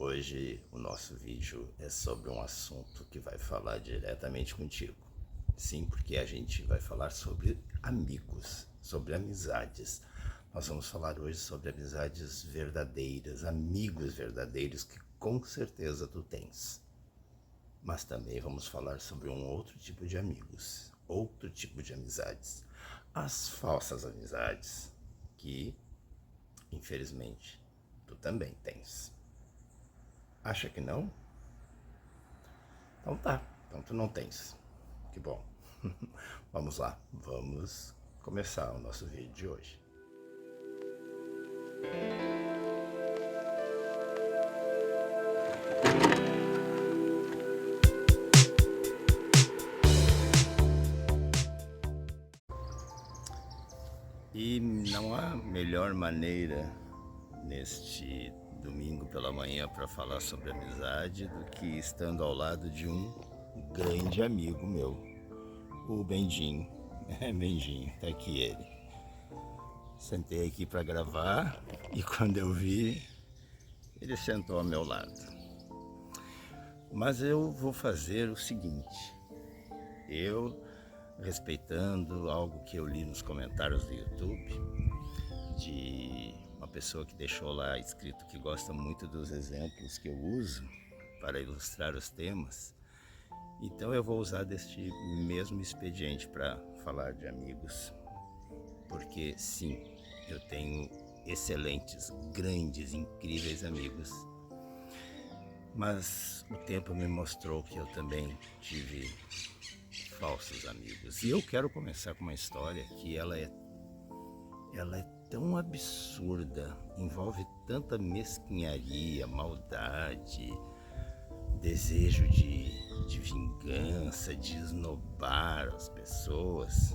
Hoje o nosso vídeo é sobre um assunto que vai falar diretamente contigo. Sim, porque a gente vai falar sobre amigos, sobre amizades. Nós vamos falar hoje sobre amizades verdadeiras, amigos verdadeiros que com certeza tu tens. Mas também vamos falar sobre um outro tipo de amigos, outro tipo de amizades. As falsas amizades, que infelizmente tu também tens. Acha que não? Então tá, então tu não tens. Que bom. Vamos lá, vamos começar o nosso vídeo de hoje. E não há melhor maneira neste domingo pela manhã para falar sobre amizade do que estando ao lado de um grande amigo meu, o Bendinho. Bendinho, tá aqui ele. Sentei aqui para gravar e quando eu vi, ele sentou ao meu lado. Mas eu vou fazer o seguinte, respeitando algo que eu li nos comentários do YouTube, de uma pessoa que deixou lá escrito que gosta muito dos exemplos que eu uso para ilustrar os temas. Então eu vou usar deste mesmo expediente para falar de amigos, porque sim, eu tenho excelentes, grandes, incríveis amigos, mas o tempo me mostrou que eu também tive falsos amigos. E eu quero começar com uma história que ela é tão absurda, envolve tanta mesquinharia, maldade, desejo de vingança, de esnobar as pessoas.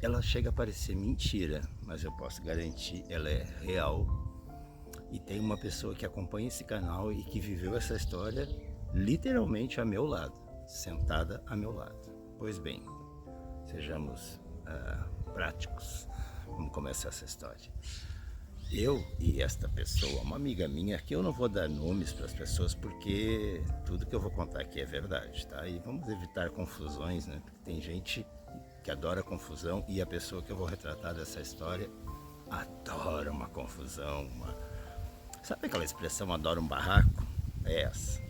Ela chega a parecer mentira, mas eu posso garantir, ela é real. E tem uma pessoa que acompanha esse canal e que viveu essa história literalmente a meu lado, sentada a meu lado. Pois bem, sejamos práticos. Vamos começar essa história. Eu e esta pessoa, uma amiga minha, que eu não vou dar nomes para as pessoas porque tudo que eu vou contar aqui é verdade, tá? E vamos evitar confusões, né? Porque tem gente que adora confusão e a pessoa que eu vou retratar dessa história adora uma confusão, Sabe aquela expressão adora um barraco? É essa.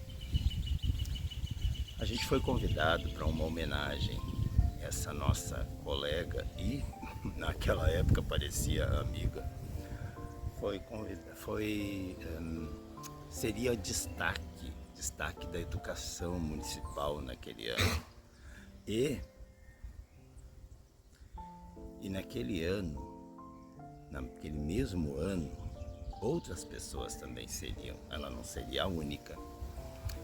A gente foi convidado para uma homenagem a essa nossa colega e naquela época parecia amiga. Seria destaque da educação municipal naquele ano. E naquele mesmo ano, outras pessoas também seriam, ela não seria a única.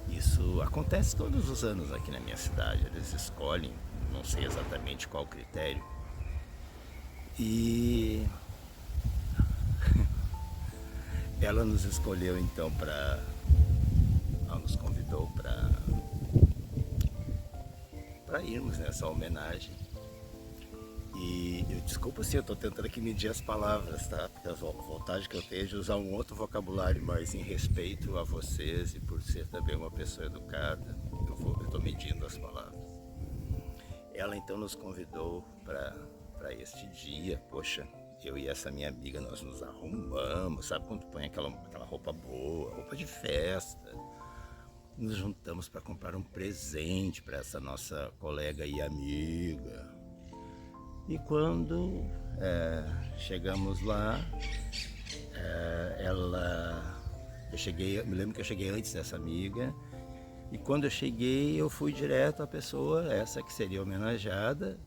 Isso acontece todos os anos aqui na minha cidade, eles escolhem, não sei exatamente qual critério. E ela nos escolheu então ela nos convidou para irmos nessa homenagem. E desculpa se eu estou tentando aqui medir as palavras, tá? Porque a vontade que eu tenho é de usar um outro vocabulário, mas em respeito a vocês e por ser também uma pessoa educada, eu estou medindo as palavras. Ela então nos convidou para este dia. Poxa, eu e essa minha amiga, nós nos arrumamos, sabe quando põe aquela roupa boa, roupa de festa. Nos juntamos para comprar um presente para essa nossa colega e amiga. E quando chegamos lá, eu me lembro que eu cheguei antes dessa amiga, e quando eu cheguei eu fui direto à pessoa, essa que seria homenageada,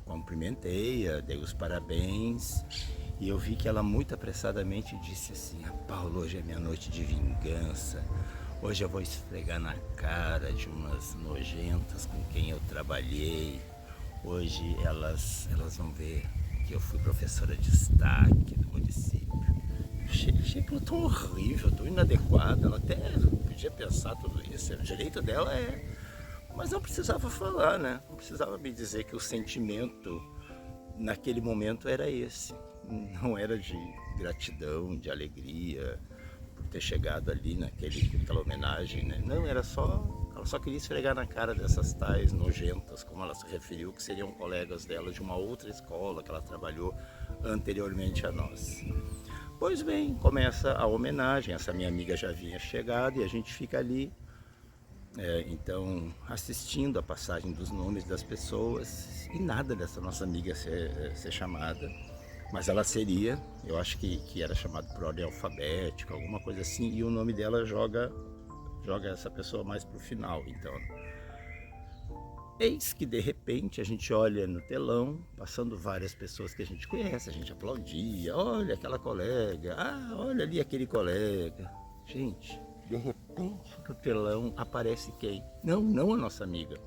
cumprimentei-a, dei os parabéns, e eu vi que ela muito apressadamente disse assim: Paulo, hoje é minha noite de vingança. Hoje eu vou esfregar na cara de umas nojentas com quem eu trabalhei. Hoje elas vão ver que eu fui professora de destaque do município. Achei aquilo tão horrível, tão inadequado. Ela até podia pensar tudo isso, o direito dela mas não precisava falar, né? Não precisava me dizer que o sentimento naquele momento era esse. não era de gratidão, de alegria por ter chegado ali naquela homenagem, né? Não, era só, ela só queria esfregar na cara dessas tais nojentas, como ela se referiu, que seriam colegas dela de uma outra escola que ela trabalhou anteriormente a nós. Pois bem, começa a homenagem, essa minha amiga já vinha chegado e a gente fica ali, então, assistindo a passagem dos nomes das pessoas, e nada dessa nossa amiga ser chamada, mas ela seria, eu acho que era chamado por ordem alfabética, alguma coisa assim, e o nome dela joga essa pessoa mais pro final, então. Eis que de repente a gente olha no telão, passando várias pessoas que a gente conhece, a gente aplaudia, olha aquela colega, olha ali aquele colega. Gente, de repente no telão aparece quem? Não a nossa amiga.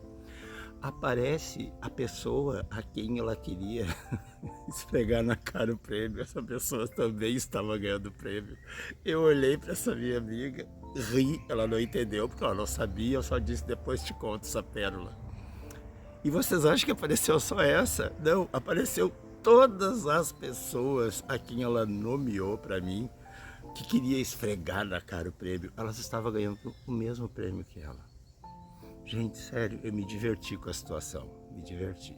Aparece a pessoa a quem ela queria esfregar na cara o prêmio. Essa pessoa também estava ganhando o prêmio. Eu olhei para essa minha amiga, ri, ela não entendeu porque ela não sabia, eu só disse depois te conto essa pérola. E vocês acham que apareceu só essa? Não, apareceu todas as pessoas a quem ela nomeou para mim, que queria esfregar na cara o prêmio. Elas estavam ganhando o mesmo prêmio que ela. Gente, sério, eu me diverti com a situação, me diverti.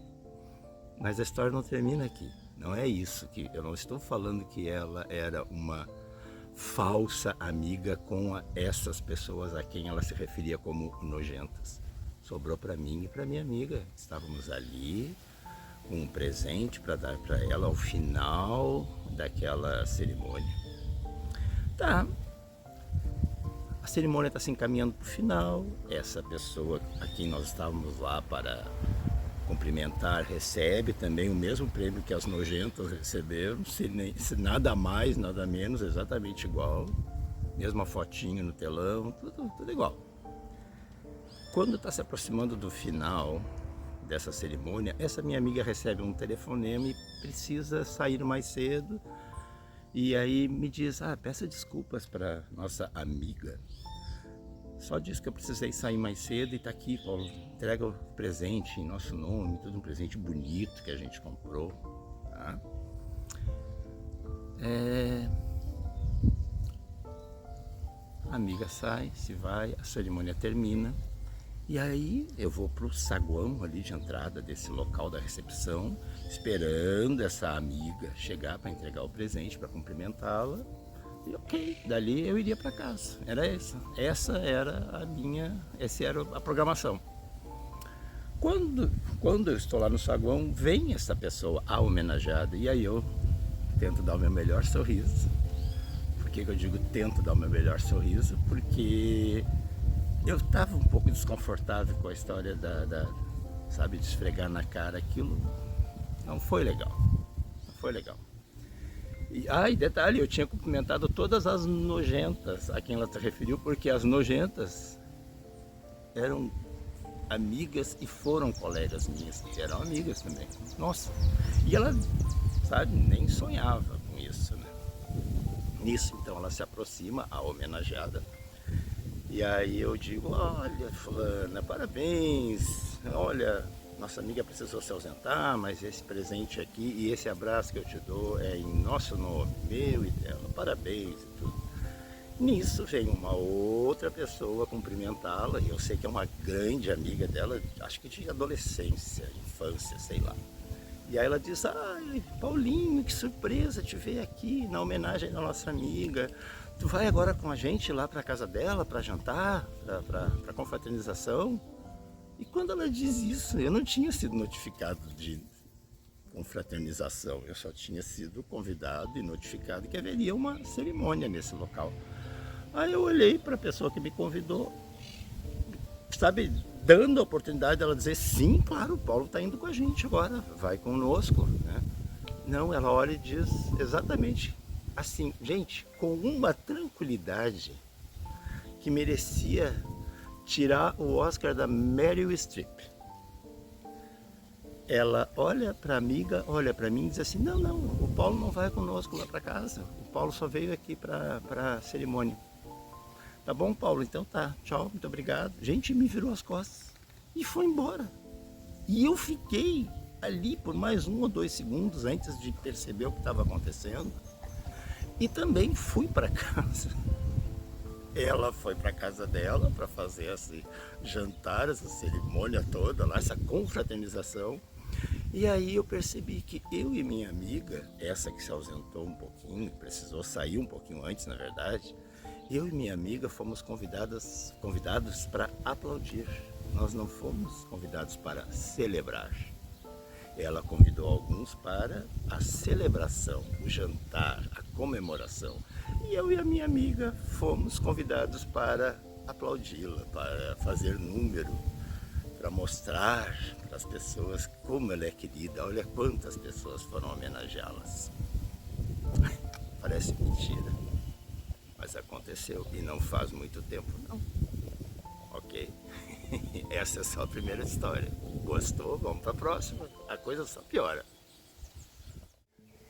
Mas a história não termina aqui. Não é isso, que eu não estou falando que ela era uma falsa amiga com essas pessoas a quem ela se referia como nojentas. Sobrou para mim e para minha amiga. Estávamos ali com um presente para dar para ela ao final daquela cerimônia. Tá. A cerimônia está se encaminhando para o final. Essa pessoa a quem nós estávamos lá para cumprimentar recebe também o mesmo prêmio que as nojentas receberam, se nada mais, nada menos, exatamente igual. Mesma fotinho no telão, tudo igual. Quando está se aproximando do final dessa cerimônia, essa minha amiga recebe um telefonema e precisa sair mais cedo. E aí me diz, peça desculpas para nossa amiga. Só disse que eu precisei sair mais cedo e tá aqui, Paulo, entrega o presente em nosso nome, tudo um presente bonito que a gente comprou. Tá? A amiga sai, se vai, a cerimônia termina. E aí eu vou pro saguão ali de entrada desse local da recepção, esperando essa amiga chegar para entregar o presente, para cumprimentá-la. E ok, dali eu iria para casa. Era essa. Essa era essa era a programação. Quando eu estou lá no saguão, vem essa pessoa, a homenageada, e aí eu tento dar o meu melhor sorriso. Por que eu digo tento dar o meu melhor sorriso? Porque eu estava um pouco desconfortável com a história sabe, de esfregar na cara. Aquilo não foi legal. Não foi legal. E detalhe, eu tinha cumprimentado todas as nojentas a quem ela se referiu, porque as nojentas eram amigas e foram colegas minhas, que eram amigas também. Nossa, e ela, sabe, nem sonhava com isso, né? Nisso, então, ela se aproxima, a homenageada, e aí eu digo, olha, fulana, parabéns, olha, nossa amiga precisou se ausentar, mas esse presente aqui e esse abraço que eu te dou é em nosso nome, meu e dela, parabéns e tudo. Nisso vem uma outra pessoa cumprimentá-la, e eu sei que é uma grande amiga dela, acho que de adolescência, infância, sei lá. E aí ela diz, Paulinho, que surpresa te ver aqui na homenagem da nossa amiga. Tu vai agora com a gente lá para casa dela, para jantar, para confraternização? E quando ela diz isso, eu não tinha sido notificado de confraternização, eu só tinha sido convidado e notificado que haveria uma cerimônia nesse local. Aí eu olhei para a pessoa que me convidou, sabe, dando a oportunidade dela dizer, sim, claro, o Paulo está indo com a gente agora, vai conosco, né? Não, ela olha e diz exatamente assim, gente, com uma tranquilidade que merecia tirar o Oscar da Meryl Streep. Ela olha para a amiga, olha para mim e diz assim, não, o Paulo não vai conosco lá para casa, o Paulo só veio aqui para a cerimônia. Tá bom, Paulo, então tá, tchau, muito obrigado. Gente, me virou as costas e foi embora. E eu fiquei ali por mais 1 ou 2 segundos antes de perceber o que estava acontecendo. E também fui para casa. Ela foi para casa dela para fazer esse jantar, essa cerimônia toda lá, essa confraternização. E aí eu percebi que eu e minha amiga, essa que se ausentou um pouquinho, precisou sair um pouquinho antes, na verdade, eu e minha amiga fomos convidados para aplaudir. Nós não fomos convidados para celebrar. Ela convidou alguns para a celebração, o jantar, a comemoração. E eu e a minha amiga fomos convidados para aplaudi-la, para fazer número, para mostrar para as pessoas como ela é querida. Olha quantas pessoas foram homenageá-las. Parece mentira, mas aconteceu e não faz muito tempo não. Ok? Essa é só a primeira história. Gostou? Vamos para a próxima. A coisa só piora.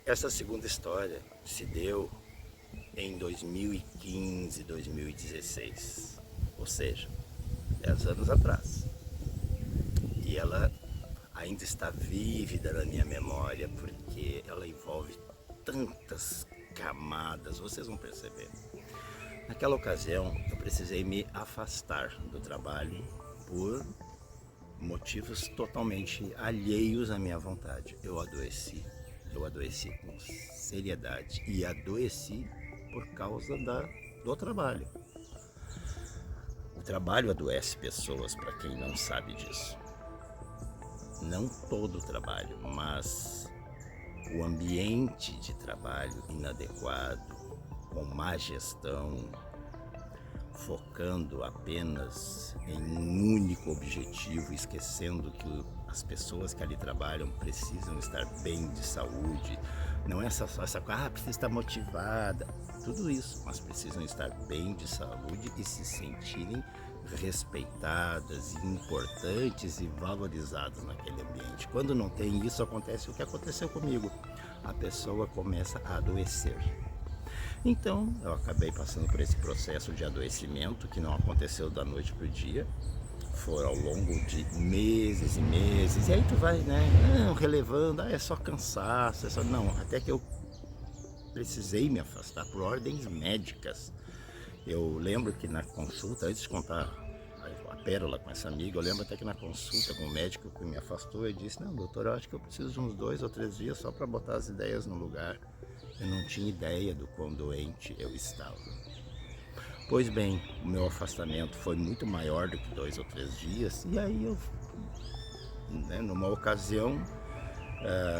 Essa segunda história se deu em 2015, 2016. Ou seja, 10 anos atrás. E ela ainda está vívida na minha memória porque ela envolve tantas camadas, vocês vão perceber. Naquela ocasião, eu precisei me afastar do trabalho por motivos totalmente alheios à minha vontade. Eu adoeci com seriedade e adoeci por causa do trabalho. O trabalho adoece pessoas, para quem não sabe disso. Não todo o trabalho, mas o ambiente de trabalho inadequado, com má gestão, focando apenas em um único objetivo, esquecendo que as pessoas que ali trabalham precisam estar bem de saúde. Não é só essa coisa, precisa estar motivada, tudo isso, mas precisam estar bem de saúde e se sentirem respeitadas, importantes e valorizadas naquele ambiente. Quando não tem isso, acontece o que aconteceu comigo. A pessoa começa a adoecer. Então, eu acabei passando por esse processo de adoecimento que não aconteceu da noite para o dia. Foi ao longo de meses e meses. E aí tu vai, né, relevando, é só cansaço, é só... Não, até que eu precisei me afastar por ordens médicas. Eu lembro que na consulta, antes de contar a pérola com essa amiga, eu lembro até que na consulta com o médico que me afastou, eu disse, não, doutor, eu acho que eu preciso de uns 2 ou 3 dias só para botar as ideias no lugar. Eu não tinha ideia do quão doente eu estava. Pois bem, o meu afastamento foi muito maior do que 2 ou 3 dias, e aí eu, numa ocasião,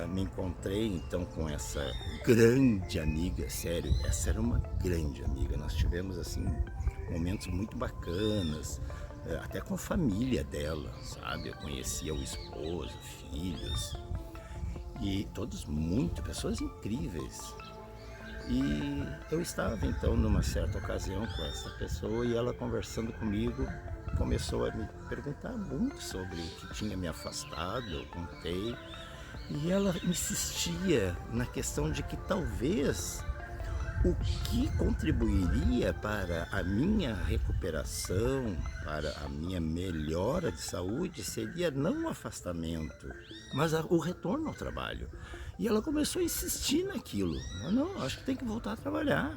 me encontrei então com essa grande amiga, sério, essa era uma grande amiga. Nós tivemos assim momentos muito bacanas, até com a família dela, sabe? Eu conhecia o esposo, filhos, e todos pessoas incríveis. E eu estava então numa certa ocasião com essa pessoa e ela conversando comigo começou a me perguntar muito sobre o que tinha me afastado. Eu contei e ela insistia na questão de que talvez o que contribuiria para a minha recuperação, para a minha melhora de saúde, seria não o afastamento, mas o retorno ao trabalho. E ela começou a insistir naquilo. Não, acho que tem que voltar a trabalhar.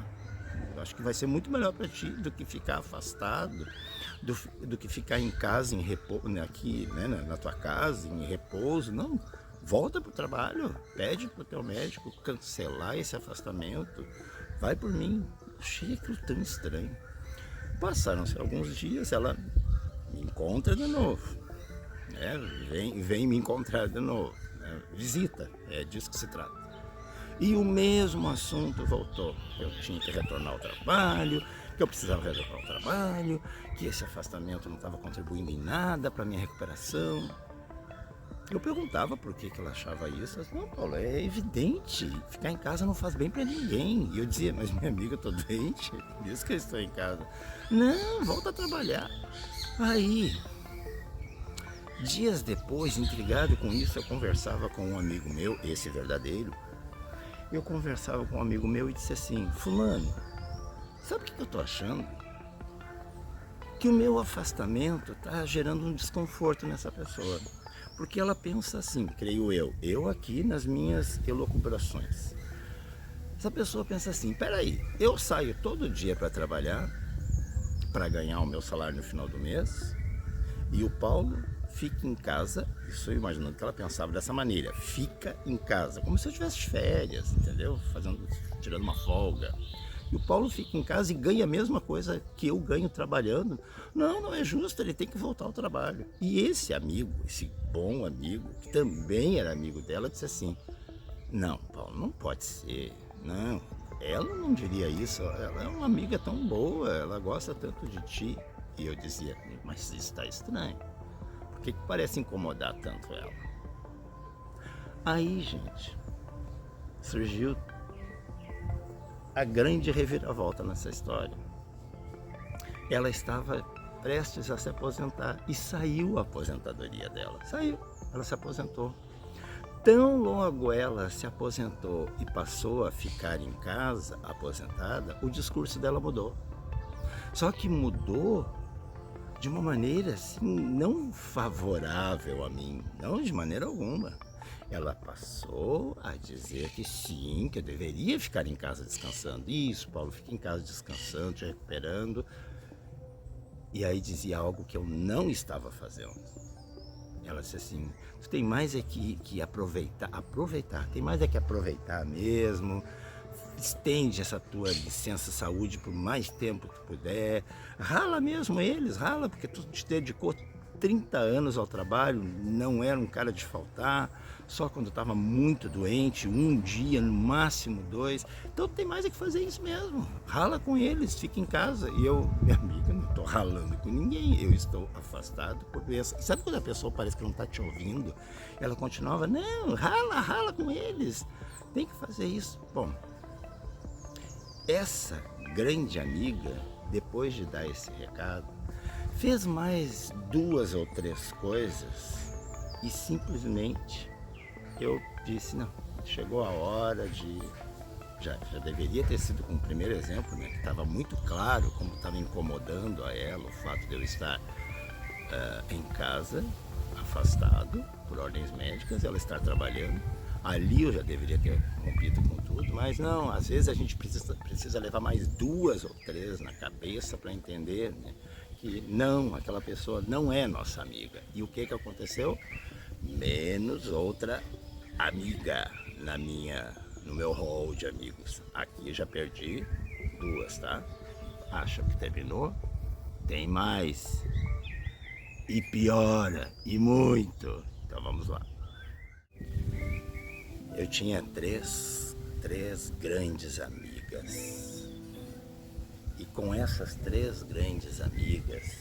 Acho que vai ser muito melhor para ti do que ficar afastado, do que ficar em casa, em repouso, aqui, né, na tua casa, em repouso. Não, volta para o trabalho, pede para o teu médico cancelar esse afastamento. Vai por mim. Achei aquilo tão estranho. Passaram-se alguns dias, ela me encontra de novo. Vem me encontrar de novo. Visita, é disso que se trata. E o mesmo assunto voltou. Eu tinha que retornar ao trabalho, que eu precisava retornar ao trabalho, que esse afastamento não estava contribuindo em nada para a minha recuperação. Eu perguntava por que ela achava isso. Ela disse, não, Paulo, é evidente, ficar em casa não faz bem para ninguém. E eu dizia, mas minha amiga, eu tô doente, por isso que eu estou em casa. Não, volta a trabalhar. Aí, dias depois, intrigado com isso, eu conversava com um amigo meu, esse verdadeiro. Eu conversava com um amigo meu e disse assim, fulano, sabe o que eu tô achando? Que o meu afastamento tá gerando um desconforto nessa pessoa. Porque ela pensa assim, creio eu aqui nas minhas elucubrações. Essa pessoa pensa assim, peraí, eu saio todo dia para trabalhar, para ganhar o meu salário no final do mês, e o Paulo fica em casa, isso eu imaginando que ela pensava dessa maneira, fica em casa, como se eu tivesse férias, entendeu? Tirando uma folga. E o Paulo fica em casa e ganha a mesma coisa que eu ganho trabalhando. Não, não é justo, ele tem que voltar ao trabalho. E esse amigo, esse bom amigo, que também era amigo dela, disse assim, não, Paulo, não pode ser, não, ela não diria isso, ela é uma amiga tão boa, ela gosta tanto de ti. E eu dizia, mas isso está estranho, por que parece incomodar tanto ela? Aí, gente, surgiu a grande reviravolta nessa história. Ela estava prestes a se aposentar e saiu a aposentadoria dela. Saiu, ela se aposentou. Tão logo ela se aposentou e passou a ficar em casa, aposentada, o discurso dela mudou. Só que mudou de uma maneira assim, não favorável a mim, não de maneira alguma. Ela passou a dizer que sim, que eu deveria ficar em casa descansando. Isso, Paulo, fica em casa descansando, te recuperando. E aí dizia algo que eu não estava fazendo. Ela disse assim, tu tem mais é que aproveitar, tem mais é que aproveitar mesmo. Estende essa tua licença saúde por mais tempo que tu puder. Rala mesmo eles, rala, porque tu te dedicou 30 anos ao trabalho, não era um cara de faltar, só quando estava muito doente, um dia, no máximo 2. Então tem mais é que fazer isso mesmo. Rala com eles, fica em casa. E eu, minha amiga, não estou ralando com ninguém, eu estou afastado por doença. E sabe quando a pessoa parece que não está te ouvindo? Ela continuava, não, rala com eles, tem que fazer isso. Bom, essa grande amiga, depois de dar esse recado, fez mais 2 ou 3 coisas e simplesmente eu disse, não, chegou a hora de... Já deveria ter sido com o primeiro exemplo, né? Que estava muito claro como estava incomodando a ela o fato de eu estar em casa, afastado por ordens médicas, ela estar trabalhando. Ali eu já deveria ter rompido com tudo, mas não, às vezes a gente precisa levar mais 2 ou 3 na cabeça para entender, né, que não, aquela pessoa não é nossa amiga. E o que aconteceu? Menos outra amiga no meu hall de amigos. Aqui já perdi 2, tá? Acha que terminou? Tem mais. E piora, e muito. Então vamos lá. Eu tinha três grandes amigas. E com essas 3 grandes amigas,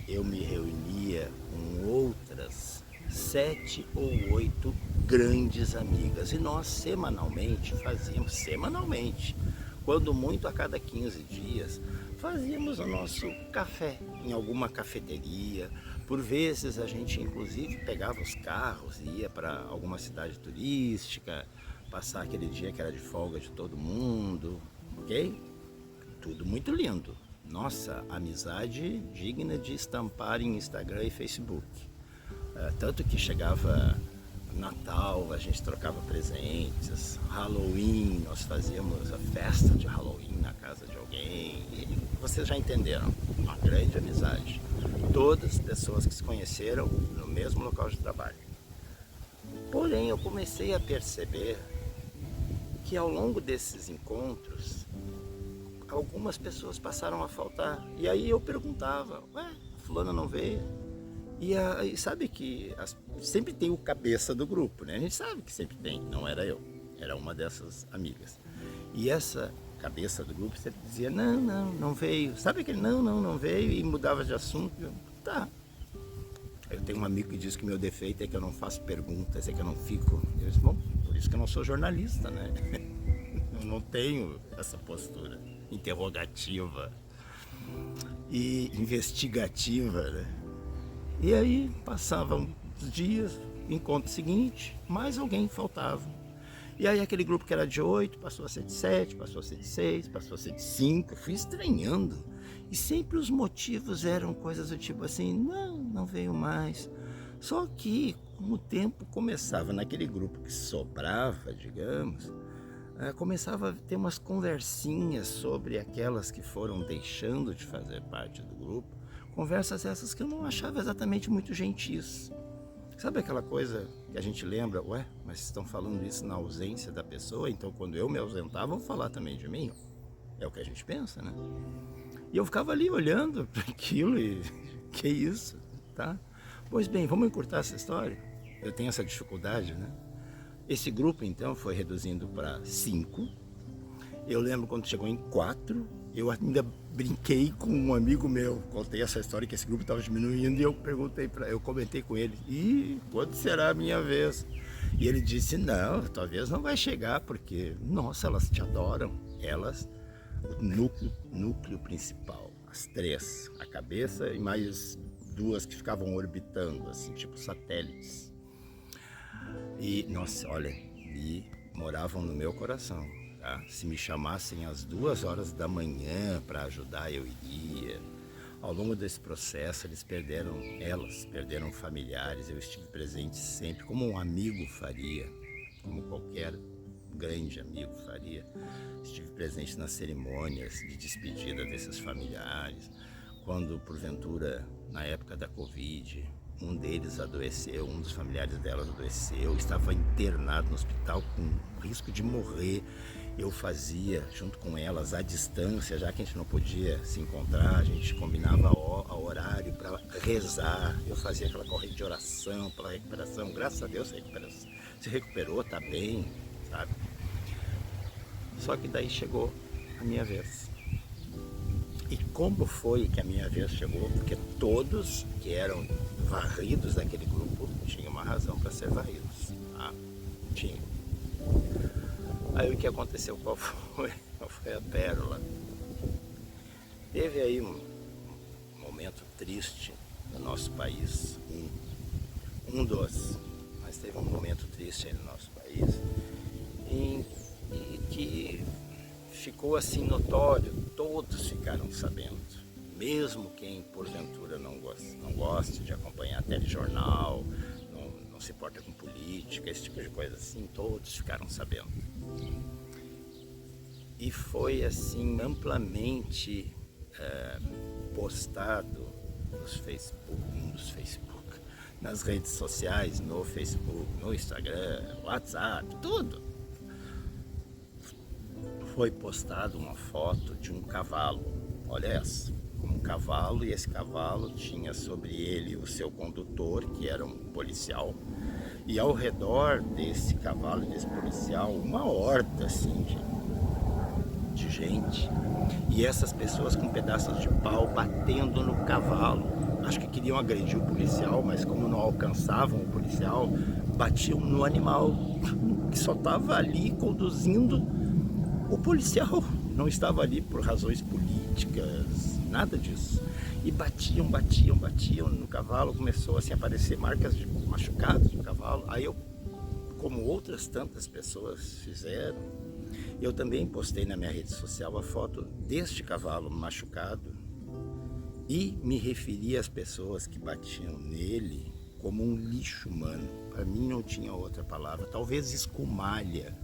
eu me reunia com outras 7 ou 8 grandes amigas. E nós semanalmente, quando muito a cada 15 dias, fazíamos o nosso café em alguma cafeteria. Por vezes a gente inclusive pegava os carros e ia para alguma cidade turística, passar aquele dia que era de folga de todo mundo, ok? Tudo muito lindo. Nossa, amizade digna de estampar em Instagram e Facebook. Tanto que chegava Natal, a gente trocava presentes, Halloween, nós fazíamos a festa de Halloween na casa de alguém. E vocês já entenderam, uma grande amizade. Todas pessoas que se conheceram no mesmo local de trabalho. Porém, eu comecei a perceber que ao longo desses encontros, algumas pessoas passaram a faltar. E aí eu perguntava, a fulana não veio? E sabe que sempre tem o cabeça do grupo, né? A gente sabe que sempre tem, não era eu, era uma dessas amigas. E essa cabeça do grupo sempre dizia, não veio. Sabe aquele não veio e mudava de assunto? Tá. Eu tenho um amigo que diz que meu defeito é que eu não faço perguntas, é que eu não fico. Eu disse, bom, por isso que eu não sou jornalista, né? Eu não tenho essa postura interrogativa e investigativa, né? E aí passavam os dias, encontro seguinte, mais alguém faltava. E aí aquele grupo que era de 8 passou a ser de 7, passou a ser de 6, passou a ser de 5, fui estranhando. E sempre os motivos eram coisas do tipo assim, não veio mais. Só que com o tempo começava, naquele grupo que sobrava, digamos, começava a ter umas conversinhas sobre aquelas que foram deixando de fazer parte do grupo, conversas essas que eu não achava exatamente muito gentis. Sabe aquela coisa que a gente lembra, ué, mas estão falando isso na ausência da pessoa, então quando eu me ausentar vão falar também de mim? É o que a gente pensa, né? E eu ficava ali olhando para aquilo e que isso, tá? Pois bem, vamos encurtar essa história? Eu tenho essa dificuldade, né? Esse grupo então foi reduzindo para 5. Eu lembro quando chegou em 4, eu ainda brinquei com um amigo meu, contei essa história que esse grupo estava diminuindo e eu comentei com ele, e quando será a minha vez? E ele disse, não, talvez não vai chegar, porque, nossa, elas te adoram, elas, o núcleo principal, as 3, a cabeça e mais 2 que ficavam orbitando, assim, tipo satélites. E, nossa, olha, e moravam no meu coração. Tá? Se me chamassem às 2 horas da manhã para ajudar, eu iria. Ao longo desse processo, elas perderam familiares, eu estive presente sempre, como um amigo faria, como qualquer grande amigo faria. Estive presente nas cerimônias de despedida desses familiares, quando, porventura, na época da Covid, um deles adoeceu, um dos familiares delas adoeceu, estava internado no hospital com risco de morrer. Eu fazia, junto com elas, à distância, já que a gente não podia se encontrar, a gente combinava horário para rezar. Eu fazia aquela corrente de oração pela recuperação. Graças a Deus se recuperou, tá bem, sabe? Só que daí chegou a minha vez. E como foi que a minha vez chegou? Porque todos que eram varridos daquele grupo tinham uma razão para ser varridos. Tá? Tinha. Aí o que aconteceu? Qual foi a pérola? Teve aí um momento triste no nosso país, mas teve um momento triste aí no nosso país, e que ficou assim notório, todos ficaram sabendo, mesmo quem porventura não goste de acompanhar telejornal, não se importa com política, esse tipo de coisa assim, todos ficaram sabendo. E foi assim amplamente postado nos Facebook, nas redes sociais, no Facebook, no Instagram, WhatsApp, tudo. Foi postada uma foto de um cavalo, olha essa, um cavalo, e esse cavalo tinha sobre ele o seu condutor, que era um policial, e ao redor desse cavalo, desse policial, uma horda assim de gente, e essas pessoas com pedaços de pau batendo no cavalo. Acho que queriam agredir o policial, mas como não alcançavam o policial, batiam no animal que só estava ali conduzindo o policial. Não estava ali por razões políticas, nada disso. E batiam no cavalo, começou assim, a aparecer marcas de machucados no cavalo. Aí eu, como outras tantas pessoas fizeram, eu também postei na minha rede social a foto deste cavalo machucado e me referi às pessoas que batiam nele como um lixo humano. Para mim não tinha outra palavra, talvez escumalha,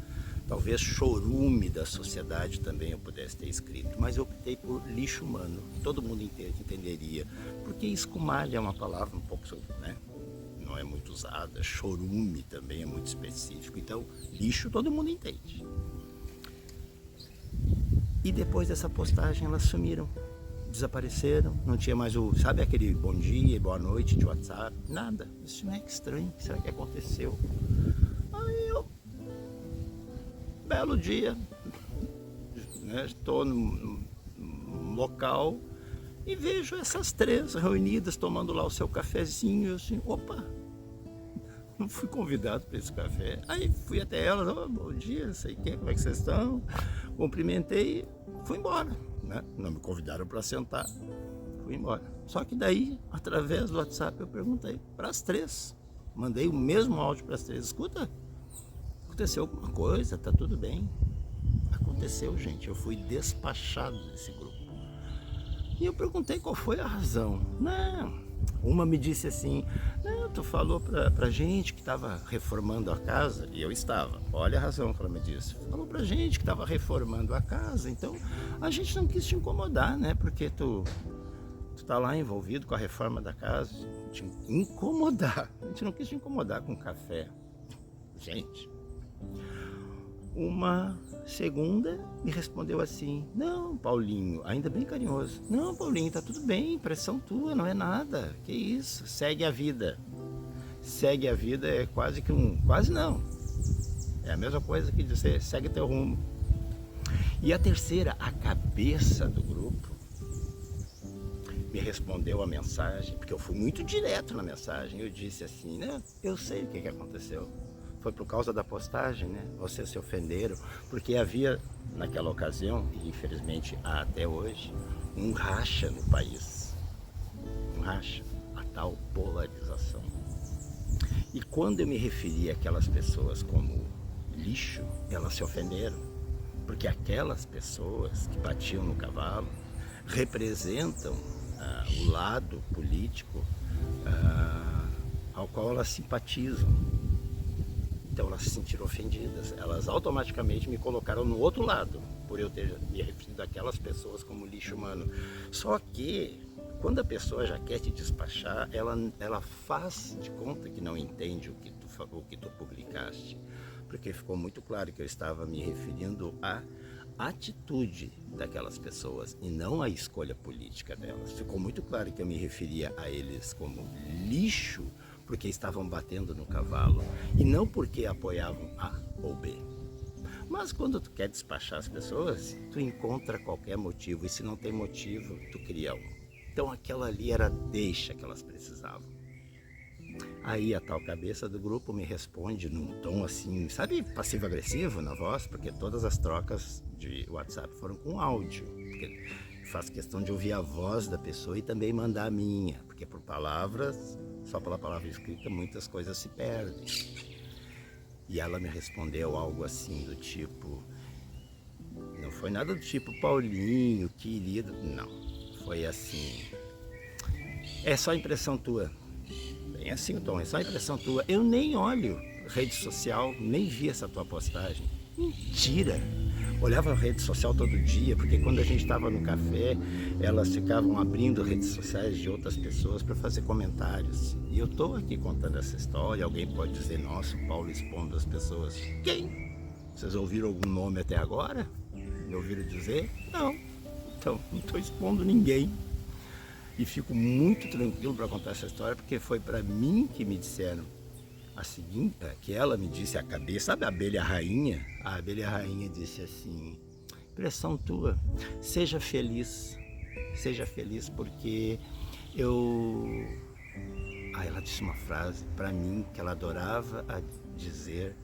talvez chorume da sociedade também eu pudesse ter escrito, mas eu optei por lixo humano, todo mundo entenderia, porque escumalha é uma palavra um pouco, né, não é muito usada, chorume também é muito específico, então lixo todo mundo entende. E depois dessa postagem elas sumiram, desapareceram, não tinha mais sabe aquele bom dia, boa noite de WhatsApp, nada. Isso não é estranho, o que será que aconteceu? Aí eu, belo dia, né, estou no local e vejo essas 3 reunidas tomando lá o seu cafezinho, eu assim, opa, não fui convidado para esse café. Aí fui até elas, oh, bom dia, não sei o que, como é que vocês estão? Cumprimentei e fui embora, né? Não me convidaram para sentar, fui embora. Só que daí, através do WhatsApp, eu perguntei para as 3, mandei o mesmo áudio para as 3, escuta, aconteceu alguma coisa, tá tudo bem? Aconteceu, gente, eu fui despachado desse grupo. E eu perguntei qual foi a razão. Não, Uma me disse assim, não, tu falou pra gente que estava reformando a casa, e eu estava, olha a razão que ela me disse, falou pra gente que estava reformando a casa, então a gente não quis te incomodar, né, porque tu tá lá envolvido com a reforma da casa, te incomodar, a gente não quis te incomodar com café. Gente, uma segunda me respondeu assim, não, Paulinho, ainda bem carinhoso, não, Paulinho, tá tudo bem, impressão tua, não é nada, que isso, segue a vida. Segue a vida é quase que quase não, é a mesma coisa que dizer, segue teu rumo. E a terceira, a cabeça do grupo, me respondeu a mensagem, porque eu fui muito direto na mensagem, eu disse assim, né, eu sei o que aconteceu. Foi por causa da postagem, né? Vocês se ofenderam, porque havia naquela ocasião, e infelizmente há até hoje, um racha no país. Um racha, a tal polarização. E quando eu me referi àquelas pessoas como lixo, elas se ofenderam. Porque aquelas pessoas que batiam no cavalo representam o lado político ao qual elas simpatizam. Então elas se sentiram ofendidas, elas automaticamente me colocaram no outro lado, por eu ter me referido àquelas pessoas como lixo humano. Só que, quando a pessoa já quer te despachar, ela faz de conta que não entende o que tu publicaste, porque ficou muito claro que eu estava me referindo à atitude daquelas pessoas e não à escolha política delas. Ficou muito claro que eu me referia a eles como lixo, porque estavam batendo no cavalo e não porque apoiavam A ou B. Mas quando tu quer despachar as pessoas, tu encontra qualquer motivo, e se não tem motivo, tu cria um. Então aquela ali era a deixa que elas precisavam. Aí a tal cabeça do grupo me responde num tom assim, sabe, passivo-agressivo na voz, porque todas as trocas de WhatsApp foram com áudio, porque faço questão de ouvir a voz da pessoa e também mandar a minha, porque por palavras, só pela palavra escrita, muitas coisas se perdem. E ela me respondeu algo assim do tipo, não foi nada do tipo, Paulinho, querido, não, foi assim, é só impressão tua. Bem assim o tom, é só impressão tua. Eu nem olho rede social, nem vi essa tua postagem. Mentira! Olhava a rede social todo dia, porque quando a gente estava no café, elas ficavam abrindo redes sociais de outras pessoas para fazer comentários. E eu estou aqui contando essa história, alguém pode dizer, nossa, o Paulo expondo as pessoas. Quem? Vocês ouviram algum nome até agora? Me ouviram dizer? Não. Então, não estou expondo ninguém. E fico muito tranquilo para contar essa história, porque foi para mim que me disseram a seguinte, que ela me disse a cabeça, sabe a abelha rainha? A abelha rainha disse assim, impressão tua, seja feliz porque eu... Aí ela disse uma frase para mim que ela adorava dizer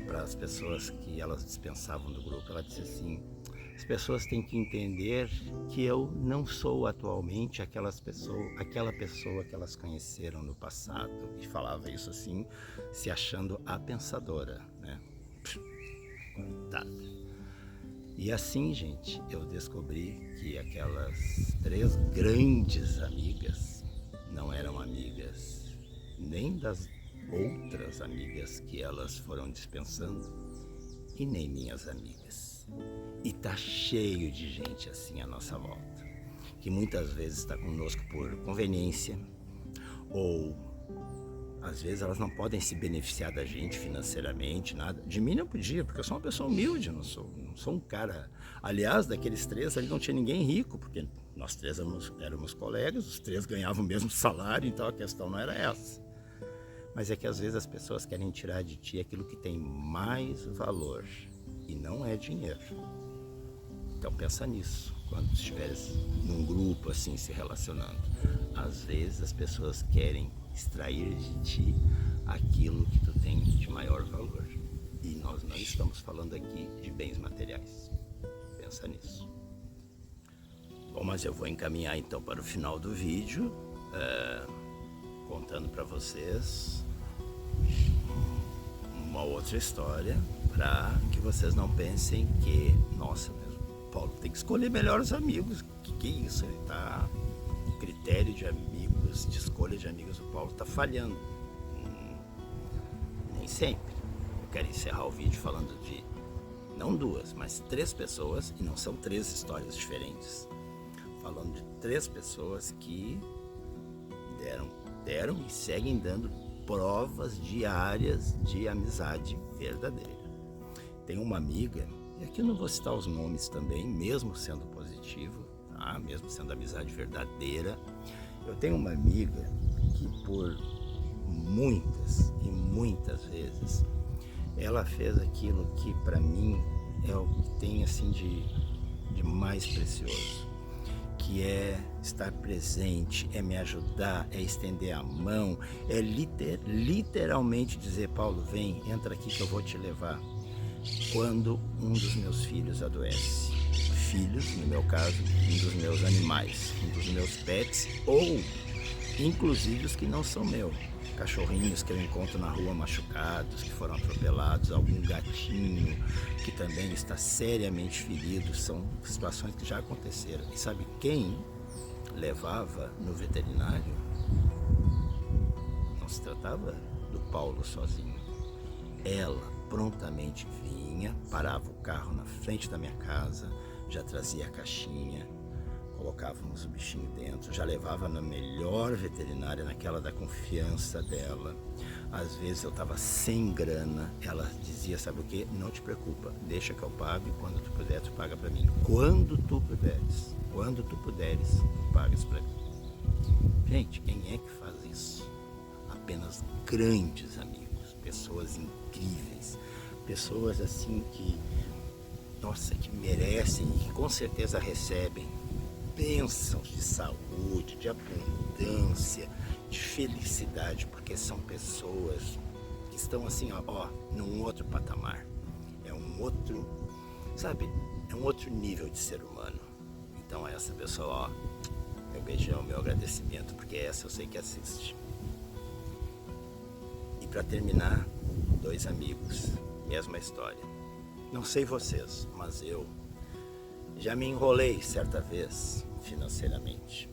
para as pessoas que elas dispensavam do grupo, ela disse assim, as pessoas têm que entender que eu não sou atualmente aquela pessoa que elas conheceram no passado. E falava isso assim, se achando a pensadora, né? Coitada. E assim, gente, eu descobri que aquelas 3 grandes amigas não eram amigas nem das outras amigas que elas foram dispensando e nem minhas amigas. E tá cheio de gente assim à nossa volta, que muitas vezes está conosco por conveniência, ou às vezes elas não podem se beneficiar da gente financeiramente, nada. De mim não podia, porque eu sou uma pessoa humilde, não sou um cara... Aliás, daqueles 3 ali não tinha ninguém rico, porque nós 3 éramos colegas, os 3 ganhavam o mesmo salário, então a questão não era essa. Mas é que às vezes as pessoas querem tirar de ti aquilo que tem mais valor, e não é dinheiro. Então pensa nisso, quando estiveres num grupo assim se relacionando. Às vezes as pessoas querem extrair de ti aquilo que tu tem de maior valor. E nós não estamos falando aqui de bens materiais. Pensa nisso. Bom, mas eu vou encaminhar então para o final do vídeo, contando para vocês uma outra história, para que vocês não pensem que, nossa, Paulo tem que escolher melhor os amigos. Que é isso? Ele tá critério de amigos amigos, de escolha de amigos, o Paulo está falhando. Nem sempre. Eu quero encerrar o vídeo falando de não 2, mas 3 pessoas, e não são 3 histórias diferentes. Falando de 3 pessoas que deram e seguem dando provas diárias de amizade verdadeira. Tem uma amiga, e aqui eu não vou citar os nomes também, mesmo sendo positivo, tá? Mesmo sendo amizade verdadeira. Eu tenho uma amiga que por muitas e muitas vezes ela fez aquilo que para mim é o que tem assim de mais precioso, que é estar presente, é me ajudar, é estender a mão, é literalmente dizer: Paulo, vem, entra aqui que eu vou te levar. Quando um dos meus filhos adoece, filhos, no meu caso, um dos meus animais, um dos meus pets, ou inclusive os que não são meus, cachorrinhos que eu encontro na rua machucados, que foram atropelados, algum gatinho que também está seriamente ferido, são situações que já aconteceram. E sabe quem levava no veterinário? Não se tratava do Paulo sozinho. Ela prontamente vinha, parava o carro na frente da minha casa, já trazia a caixinha, colocávamos o bichinho dentro, já levava na melhor veterinária, naquela da confiança dela. Às vezes eu estava sem grana, ela dizia: sabe o que? Não te preocupa, deixa que eu pago e quando tu puder tu paga para mim. Quando tu puderes, tu pagas para mim. Gente, quem é que faz isso? Apenas grandes amigos, pessoas incríveis, pessoas assim que, nossa, que merecem e que com certeza recebem bênçãos de saúde, de abundância, de felicidade, porque são pessoas que estão assim, ó, num outro patamar. É um outro, sabe, é um outro nível de ser humano. Então essa pessoa, ó, meu beijão, meu agradecimento, porque essa eu sei que assiste. E para terminar, 2 amigos, mesma história. Não sei vocês, mas eu já me enrolei certa vez financeiramente.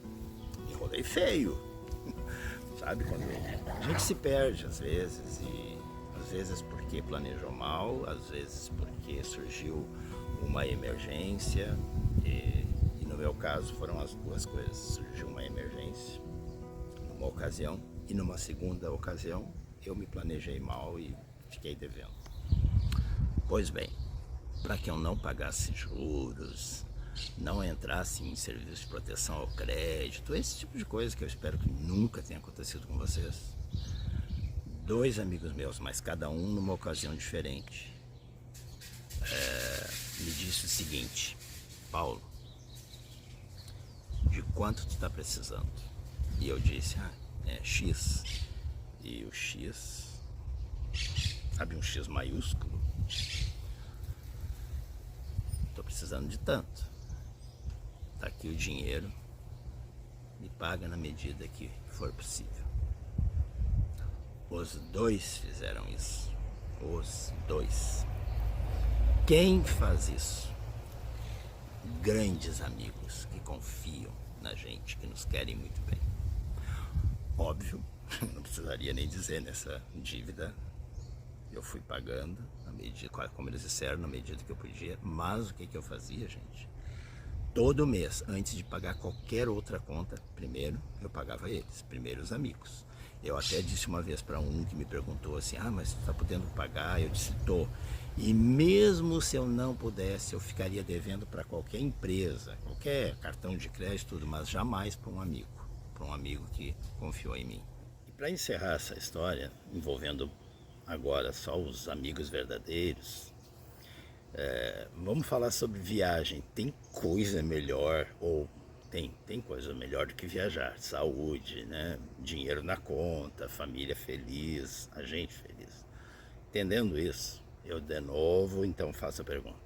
Me enrolei feio. Sabe, quando a gente se perde às vezes, e às vezes porque planejou mal, às vezes porque surgiu uma emergência, e no meu caso foram as 2 coisas. Surgiu uma emergência numa ocasião, e numa segunda ocasião eu me planejei mal e fiquei devendo. Pois bem, para que eu não pagasse juros, não entrasse em serviço de proteção ao crédito, esse tipo de coisa que eu espero que nunca tenha acontecido com vocês. 2 amigos meus, mas cada um numa ocasião diferente, me disse o seguinte: Paulo, de quanto tu está precisando? E eu disse: X. E o X, sabe, um X maiúsculo? Estou precisando de tanto. Tá aqui o dinheiro, me paga na medida que for possível. Os 2 fizeram isso. Os 2. Quem faz isso? Grandes amigos que confiam na gente, que nos querem muito bem. Óbvio, não precisaria nem dizer, nessa dívida eu fui pagando, na medida, como eles disseram, na medida que eu podia. Mas o que eu fazia, gente? Todo mês, antes de pagar qualquer outra conta, primeiro eu pagava eles, primeiro os amigos. Eu até disse uma vez para um que me perguntou assim: mas tu tá podendo pagar? Eu disse: tô. E mesmo se eu não pudesse, eu ficaria devendo para qualquer empresa, qualquer cartão de crédito, tudo, mas jamais para um amigo que confiou em mim. E para encerrar essa história, envolvendo agora só os amigos verdadeiros, vamos falar sobre viagem. Tem coisa melhor, ou tem coisa melhor do que viajar. Saúde, né? Dinheiro na conta, família feliz, a gente feliz. Entendendo isso, eu de novo então faço a pergunta: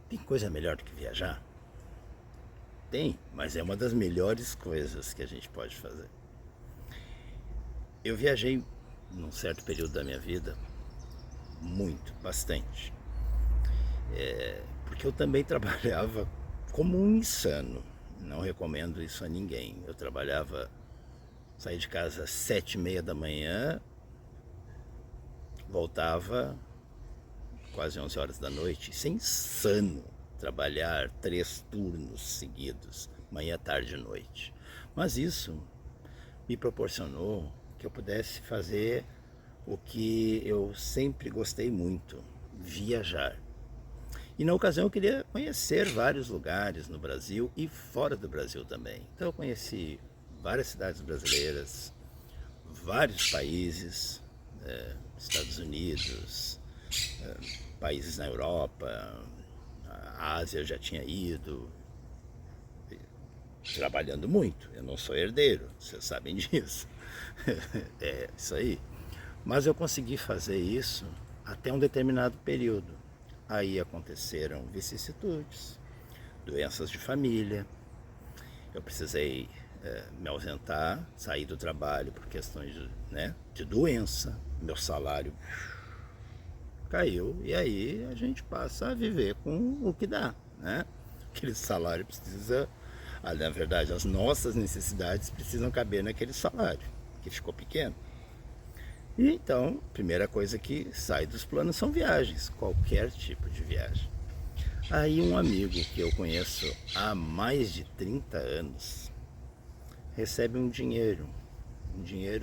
tem coisa melhor do que viajar? Tem, mas é uma das melhores coisas que a gente pode fazer. Eu viajei num certo período da minha vida, bastante. Porque eu também trabalhava como um insano. Não recomendo isso a ninguém. Eu trabalhava Saía de casa às 7h30 da manhã, voltava quase 11 horas da noite. Isso é insano, trabalhar 3 turnos seguidos, manhã, tarde e noite. Mas isso me proporcionou que eu pudesse fazer o que eu sempre gostei muito, viajar. E na ocasião eu queria conhecer vários lugares no Brasil e fora do Brasil também. Então eu conheci várias cidades brasileiras, vários países, Estados Unidos, países na Europa, a Ásia eu já tinha ido, trabalhando muito. Eu não sou herdeiro, vocês sabem disso. É isso aí. Mas eu consegui fazer isso até um determinado período. Aí aconteceram vicissitudes, doenças de família. Eu precisei me ausentar, sair do trabalho por questões de doença. Meu salário caiu e aí a gente passa a viver com o que dá, né? Aquele salário precisa, na verdade, as nossas necessidades precisam caber naquele salário, que ficou pequeno. E então, a primeira coisa que sai dos planos são viagens, qualquer tipo de viagem. Aí um amigo que eu conheço há mais de 30 anos recebe um dinheiro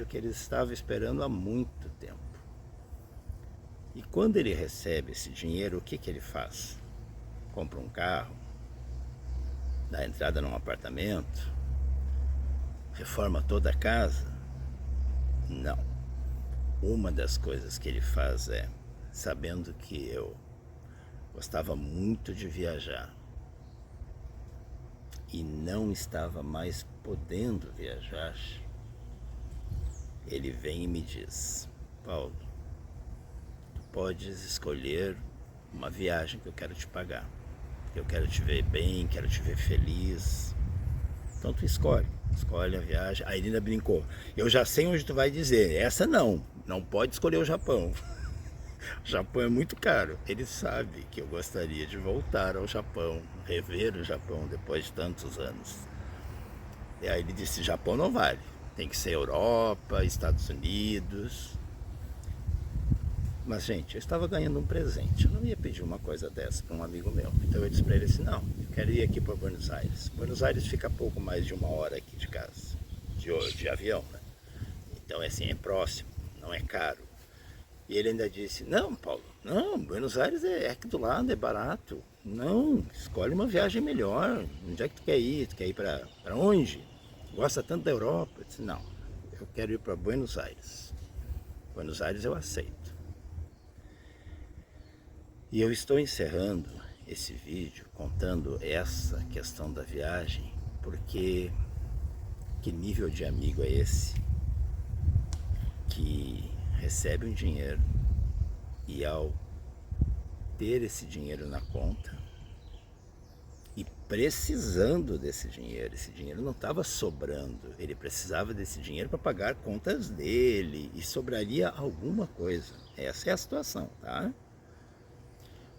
que ele estava esperando há muito tempo. E quando ele recebe esse dinheiro, o que ele faz? Compra um carro, dá entrada num apartamento, reforma toda a casa? Não. Uma das coisas que ele faz é, sabendo que eu gostava muito de viajar e não estava mais podendo viajar, ele vem e me diz: Paulo, tu podes escolher uma viagem que eu quero te pagar. Eu quero te ver bem, quero te ver feliz. Então tu escolhe a viagem. A Irina brincou: eu já sei onde tu vai dizer, essa não pode escolher o Japão. O Japão é muito caro. Ele sabe que eu gostaria de voltar ao Japão, rever o Japão depois de tantos anos. E aí ele disse: Japão não vale, tem que ser Europa, Estados Unidos. Mas, gente, eu estava ganhando um presente. Eu não ia pedir uma coisa dessa para um amigo meu. Então eu disse para ele assim: não, eu quero ir aqui para Buenos Aires. Buenos Aires fica a pouco mais de 1 hora aqui de casa, de avião, né? Então, assim, é próximo, não é caro. E ele ainda disse: não, Paulo, não, Buenos Aires é aqui do lado, é barato. Não, escolhe uma viagem melhor. Onde é que tu quer ir? Tu quer ir para onde? Gosta tanto da Europa? Eu disse: não, eu quero ir para Buenos Aires. Buenos Aires eu aceito. E eu estou encerrando esse vídeo contando essa questão da viagem, porque que nível de amigo é esse que recebe um dinheiro e ao ter esse dinheiro na conta e precisando desse dinheiro, esse dinheiro não estava sobrando, ele precisava desse dinheiro para pagar contas dele e sobraria alguma coisa. Essa é a situação, tá?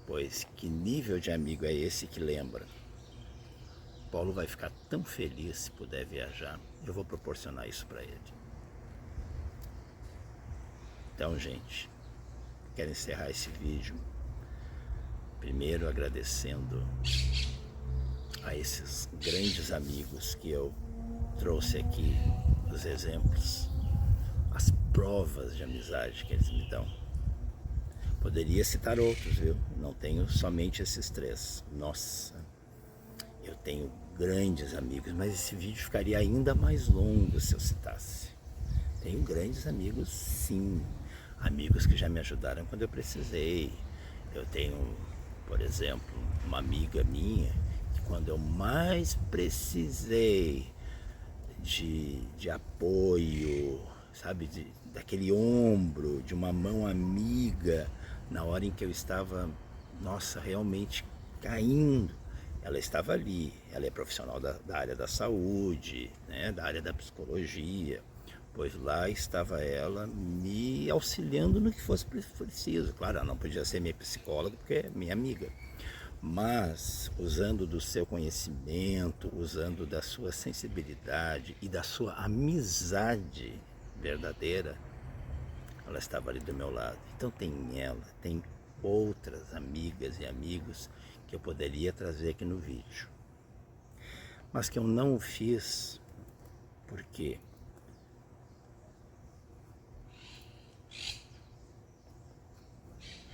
Pois que nível de amigo é esse que lembra? Paulo vai ficar tão feliz se puder viajar, eu vou proporcionar isso para ele. Então, gente, quero encerrar esse vídeo primeiro agradecendo a esses grandes amigos que eu trouxe aqui, os exemplos, as provas de amizade que eles me dão. Poderia citar outros, viu? Não tenho somente esses 3. Nossa, eu tenho grandes amigos, mas esse vídeo ficaria ainda mais longo se eu citasse. Tenho grandes amigos, sim. Amigos que já me ajudaram quando eu precisei. Eu tenho, por exemplo, uma amiga minha que quando eu mais precisei de apoio, sabe, daquele ombro, de uma mão amiga, na hora em que eu estava, nossa, realmente caindo, ela estava ali. Ela é profissional da área da saúde, né, da área da psicologia, pois lá estava ela me auxiliando no que fosse preciso. Claro, ela não podia ser minha psicóloga porque é minha amiga, mas usando do seu conhecimento, usando da sua sensibilidade e da sua amizade verdadeira, ela estava ali do meu lado. Então tem outras amigas e amigos que eu poderia trazer aqui no vídeo, mas que eu não o fiz porque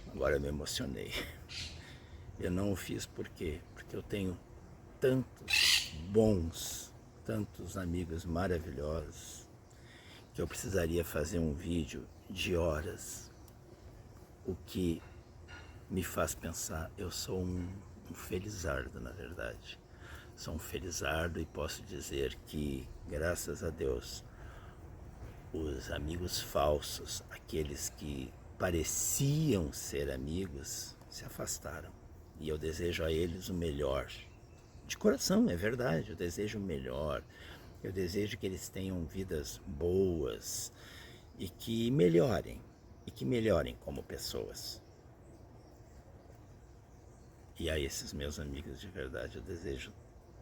agora eu me emocionei. Eu não o fiz porque eu tenho tantos amigos maravilhosos, que eu precisaria fazer um vídeo de horas. O que me faz pensar, eu sou um felizardo, na verdade. Sou um felizardo e posso dizer que, graças a Deus, os amigos falsos, aqueles que pareciam ser amigos, se afastaram. E eu desejo a eles o melhor. De coração, é verdade, eu desejo o melhor. Eu desejo que eles tenham vidas boas e que melhorem como pessoas. E a esses meus amigos de verdade eu desejo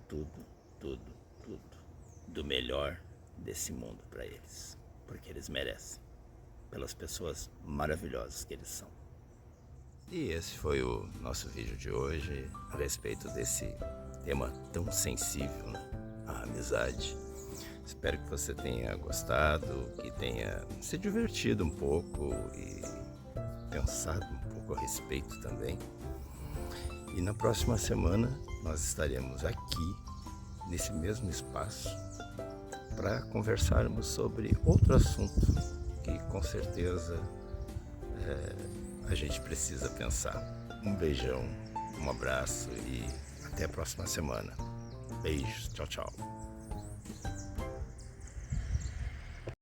tudo do melhor desse mundo para eles, porque eles merecem, pelas pessoas maravilhosas que eles são. E esse foi o nosso vídeo de hoje a respeito desse tema tão sensível, né? A amizade. Espero que você tenha gostado, que tenha se divertido um pouco e pensado um pouco a respeito também. E na próxima semana nós estaremos aqui, nesse mesmo espaço, para conversarmos sobre outro assunto que com certeza a gente precisa pensar. Um beijão, um abraço e até a próxima semana. Beijos, tchau, tchau.